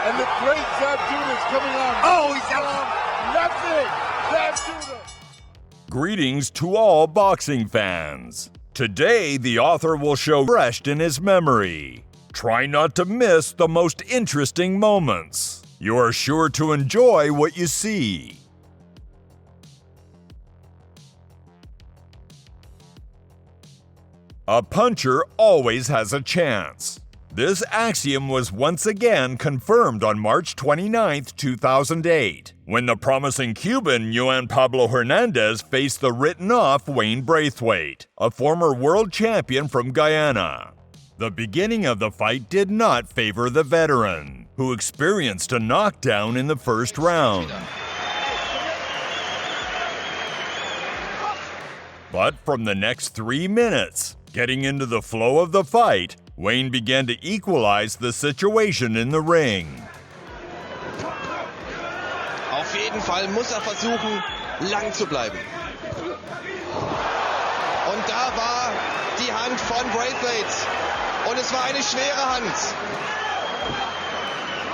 And the great Zab Judah is coming on. Oh, he's out. Nothing. Zab Judah. Greetings to all boxing fans. Today, the author will show fresh in his memory. Try not to miss the most interesting moments. You are sure to enjoy what you see. A puncher always has a chance. This axiom was once again confirmed on March 29, 2008, when the promising Cuban Juan Pablo Hernandez faced the written-off Wayne Braithwaite, a former world champion from Guyana. The beginning of the fight did not favor the veteran, who experienced a knockdown in the first round. But from the next 3 minutes, getting into the flow of the fight, Wayne began to equalize the situation in the ring. Auf jeden Fall muss versuchen, lang zu bleiben. Und da war die Hand von Braithwaite. Und es war eine schwere Hand.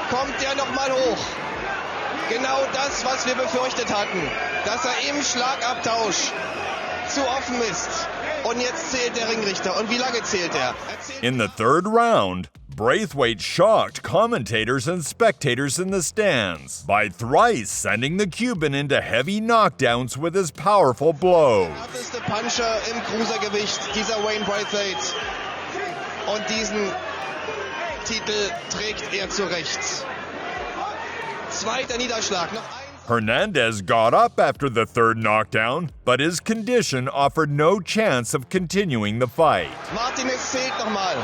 Kommt der nochmal hoch? Genau das, was wir befürchtet hatten. Dass im Schlagabtausch zu offen ist. Und jetzt zählt der Ringrichter. Und wie lange zählt er? In the third round, Braithwaite shocked commentators and spectators in the stands by thrice sending the Cuban into heavy knockdowns with his powerful blows. Der härteste Puncher im Cruisergewicht, dieser Wayne Braithwaite. Und diesen Titel trägt er zu Recht. Zweiter Niederschlag. Noch Hernandez got up after the third knockdown, but his condition offered no chance of continuing the fight. Martinez zählt nochmal,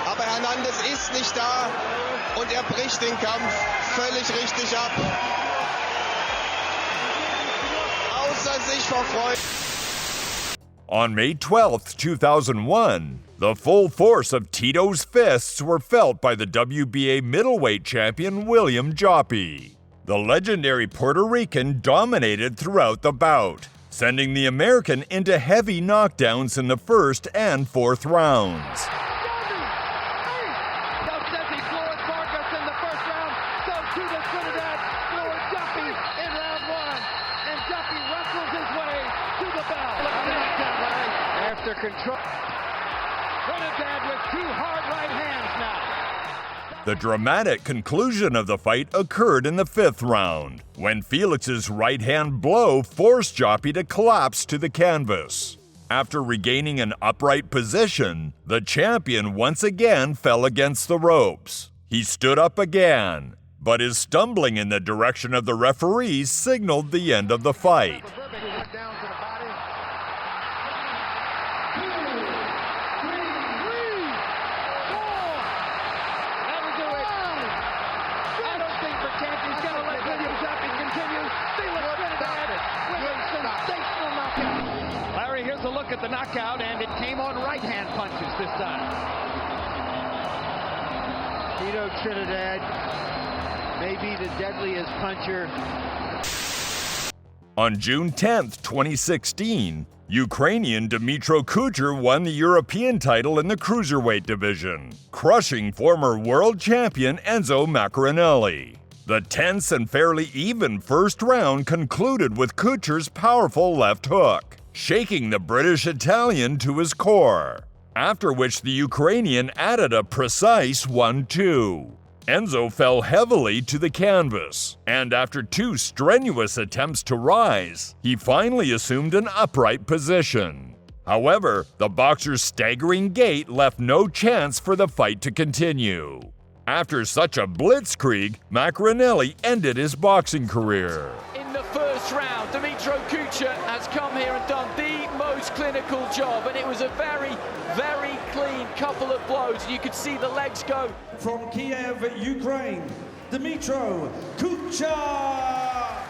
aber Hernandez ist nicht da und er bricht den Kampf völlig richtig ab. Außer sich vor Freude. On May 12, 2001, the full force of Tito's fists were felt by the WBA middleweight champion William Joppy. The legendary Puerto Rican dominated throughout the bout, sending the American into heavy knockdowns in the first and fourth rounds. After control, Trinidad with two hard right hands now. The dramatic conclusion of the fight occurred in the fifth round, when Felix's right-hand blow forced Joppy to collapse to the canvas. After regaining an upright position, the champion once again fell against the ropes. He stood up again, but his stumbling in the direction of the referees signaled the end of the fight. At the knockout, and it came on right-hand punches this time. Tito Trinidad may be the deadliest puncher. On June 10, 2016, Ukrainian Dimmitro Coocha won the European title in the cruiserweight division, crushing former world champion Enzo Maccarinelli. The tense and fairly even first round concluded with Coocha's powerful left hook, shaking the British Italian to his core, after which the Ukrainian added a precise 1-2. Enzo fell heavily to the canvas, and after two strenuous attempts to rise, he finally assumed an upright position. However, the boxer's staggering gait left no chance for the fight to continue. After such a blitzkrieg, Maccarinelli ended his boxing career. In the first round, Dimmitro Coocha has come here and done the most clinical job, and it was a very, very clean couple of blows. You could see the legs go. From Kiev, Ukraine, Dimmitro Coocha!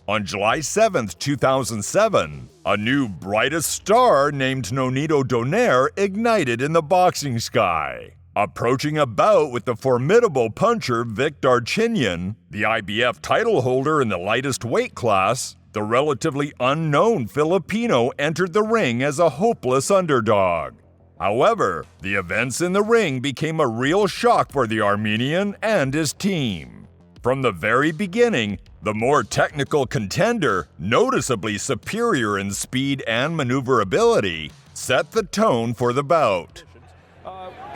On July 7, 2007, a new brightest star named Nonito Donaire ignited in the boxing sky. Approaching a bout with the formidable puncher Vic Darchinyan, the IBF title holder in the lightest weight class, the relatively unknown Filipino entered the ring as a hopeless underdog. However, the events in the ring became a real shock for the Armenian and his team. From the very beginning, the more technical contender, noticeably superior in speed and maneuverability, set the tone for the bout.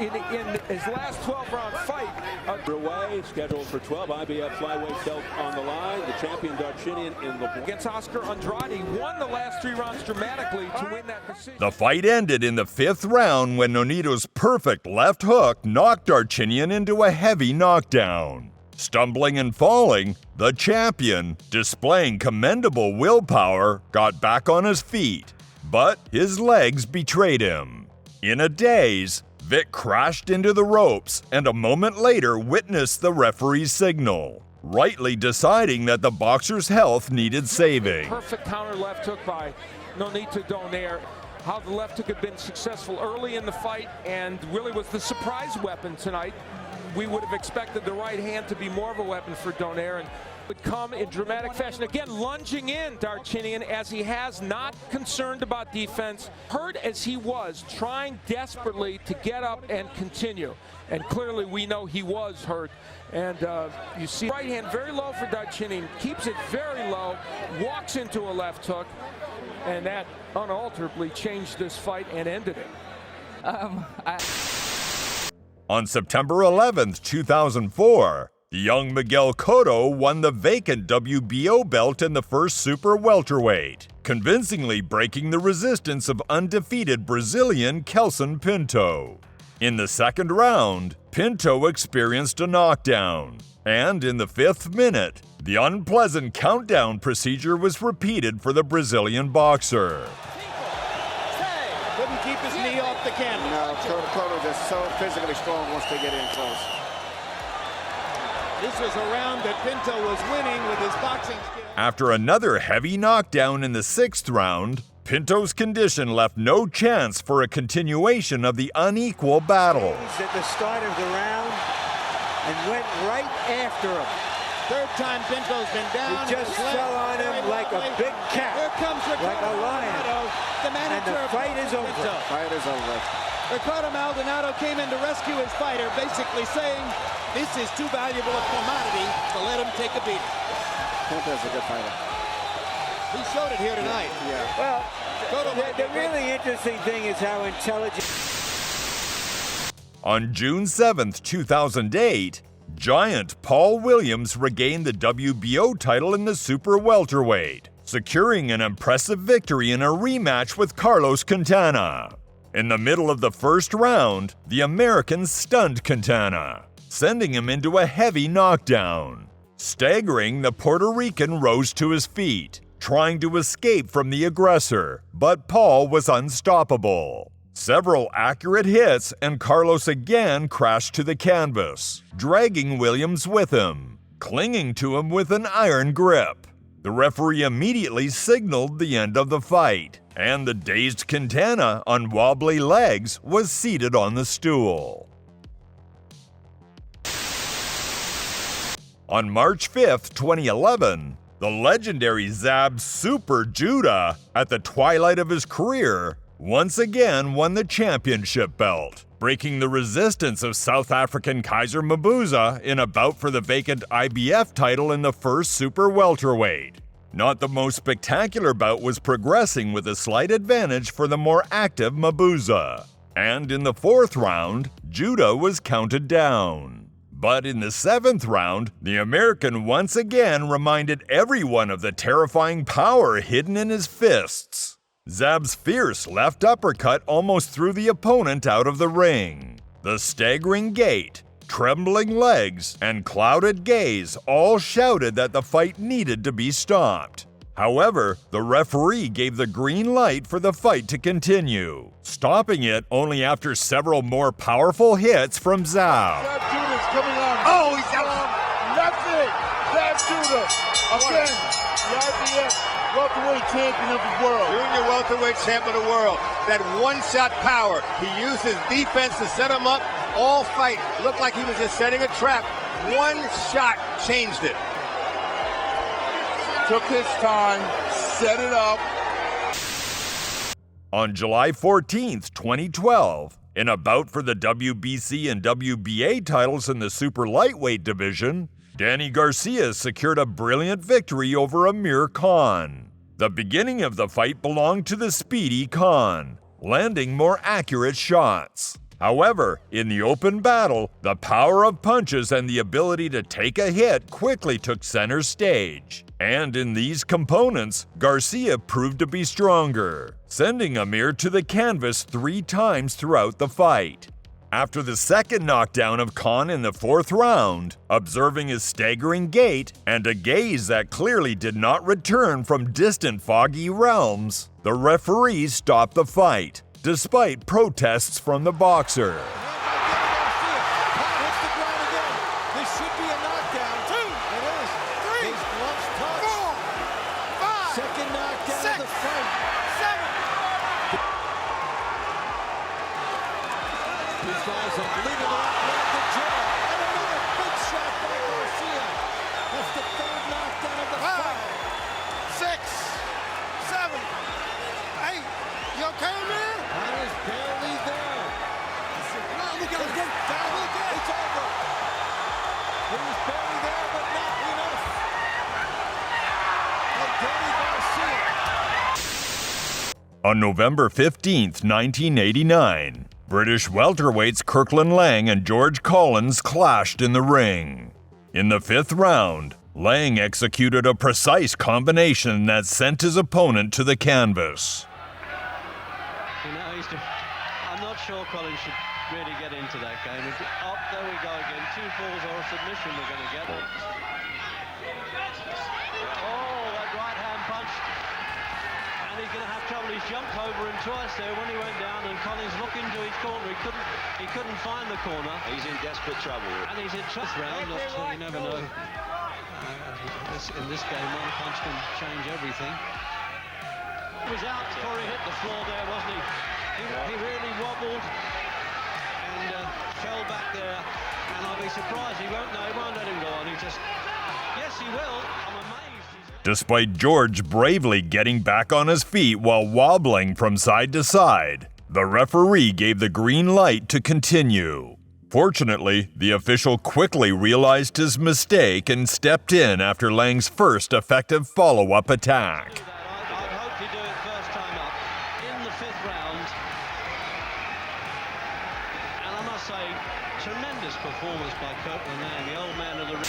In his last 12-round fight, away, scheduled for 12 IBF flyweight belt on the line. The champion Darchinian in the against Oscar Andrade, won the last 3 rounds dramatically to win that decision. The fight ended in the 5th round when Nonito's perfect left hook knocked Darchinian into a heavy knockdown. Stumbling and falling, the champion, displaying commendable willpower, got back on his feet, but his legs betrayed him. In a daze, Vic crashed into the ropes and a moment later witnessed the referee's signal, rightly deciding that the boxer's health needed saving. Perfect counter left hook by Nonito Donaire. How the left hook had been successful early in the fight and really was the surprise weapon tonight. We would have expected the right hand to be more of a weapon for Donaire and would come in dramatic fashion. Again, lunging in Darchinian as he has, not concerned about defense. Hurt as he was, trying desperately to get up and continue. And clearly we know he was hurt. And you see right hand very low for Darchinian, keeps it very low, walks into a left hook, and that unalterably changed this fight and ended it. On September 11th, 2004, the young Miguel Cotto won the vacant WBO belt in the first super welterweight, convincingly breaking the resistance of undefeated Brazilian Kelson Pinto. In the 2nd round, Pinto experienced a knockdown, and in the 5th minute, the unpleasant countdown procedure was repeated for the Brazilian boxer. Couldn't keep his knee off the canvas. No, Cotto just so physically strong once they get in close. This was a round that Pinto was winning with his boxing skills. After another heavy knockdown in the 6th round, Pinto's condition left no chance for a continuation of the unequal battle. At the start of the round and went right after him. 3rd time Pinto's been down. He just fell on him like a big cat, Here comes like a lion. the manager And the of fight is over. Pinto. Fight is over. Ricardo Maldonado came in to rescue his fighter, basically saying, this is too valuable a commodity to let him take a beating. Pinto's a good fighter. He showed it here tonight. Yeah. Well, the really interesting thing is how intelligent. On June 7th, 2008, giant Paul Williams regained the WBO title in the super welterweight, securing an impressive victory in a rematch with Carlos Quintana. In the middle of the 1st round, the American stunned Quintana, sending him into a heavy knockdown. Staggering, the Puerto Rican rose to his feet, trying to escape from the aggressor, but Paul was unstoppable. Several accurate hits and Carlos again crashed to the canvas, dragging Williams with him, clinging to him with an iron grip. The referee immediately signaled the end of the fight, and the dazed Quintana on wobbly legs was seated on the stool. On March 5th, 2011, the legendary Zab Super Judah, at the twilight of his career, once again won the championship belt, breaking the resistance of South African Kaiser Mabuza in a bout for the vacant IBF title in the first super welterweight. Not the most spectacular bout was progressing with a slight advantage for the more active Mabuza. And in the 4th round, Judah was counted down. But in the 7th round, the American once again reminded everyone of the terrifying power hidden in his fists. Zab's fierce left uppercut almost threw the opponent out of the ring. The staggering gait, trembling legs, and clouded gaze all shouted that the fight needed to be stopped. However, the referee gave the green light for the fight to continue, stopping it only after several more powerful hits from Zab. Zab Judah's coming on. Oh, he's out. Nothing. Zab Judah. Again, the IBF welterweight champion of the world. Junior welterweight champion of the world. That one-shot power. He used his defense to set him up all fight. Looked like he was just setting a trap. One shot changed it. Took his time, set it up. On July 14, 2012, in a bout for the WBC and WBA titles in the super lightweight division, Danny Garcia secured a brilliant victory over Amir Khan. The beginning of the fight belonged to the speedy Khan, landing more accurate shots. However, in the open battle, the power of punches and the ability to take a hit quickly took center stage. And in these components, Garcia proved to be stronger, sending Amir to the canvas 3 times throughout the fight. After the second knockdown of Khan in the 4th round, observing his staggering gait and a gaze that clearly did not return from distant foggy realms, the referee stopped the fight, despite protests from the boxer. On November 15, 1989, British welterweights Kirkland Lang and George Collins clashed in the ring. In the 5th round, Lang executed a precise combination that sent his opponent to the canvas. I'm not sure Collins should really get into that game. Up, there we go again. 2 falls or a submission we're going to get. Oh, that right hand punch. And he's going to have trouble. He's jumped over him twice there when he went down, and Collins looked into his corner. He couldn't find the corner. He's in desperate trouble. And he's in trouble. Round, you never know. In this game, one punch can change everything. He was out before he hit the floor there, wasn't he? He really wobbled and fell back there. And I'll be surprised he won't let him go on. He just, yes, he will. I'm amazed. Despite George bravely getting back on his feet while wobbling from side to side, the referee gave the green light to continue. Fortunately, the official quickly realized his mistake and stepped in after Lang's first effective follow-up attack. I'd hope he'd do it first time up in the 5th round. And I must say, tremendous performance by Kirkland Lang, the old man of the ring.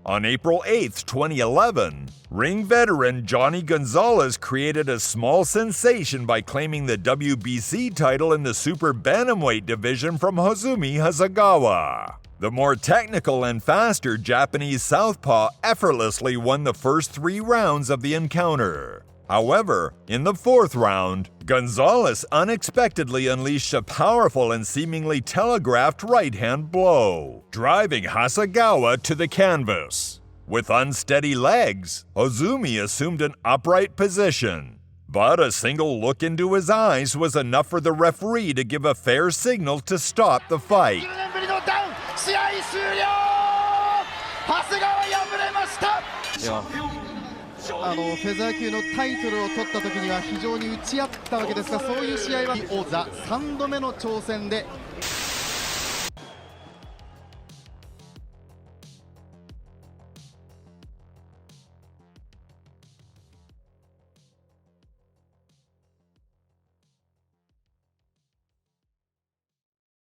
On April 8, 2011, ring veteran Johnny Gonzalez created a small sensation by claiming the WBC title in the super bantamweight division from Hozumi Hasegawa. The more technical and faster Japanese southpaw effortlessly won the first 3 rounds of the encounter. However, in the 4th round, Gonzalez unexpectedly unleashed a powerful and seemingly telegraphed right-hand blow, driving Hasegawa to the canvas. With unsteady legs, Hozumi assumed an upright position, but a single look into his eyes was enough for the referee to give a fair signal to stop the fight. フェザー級のタイトルを取った時には非常に打ち合ったわけですが、そういう試合は王座3度目の挑戦で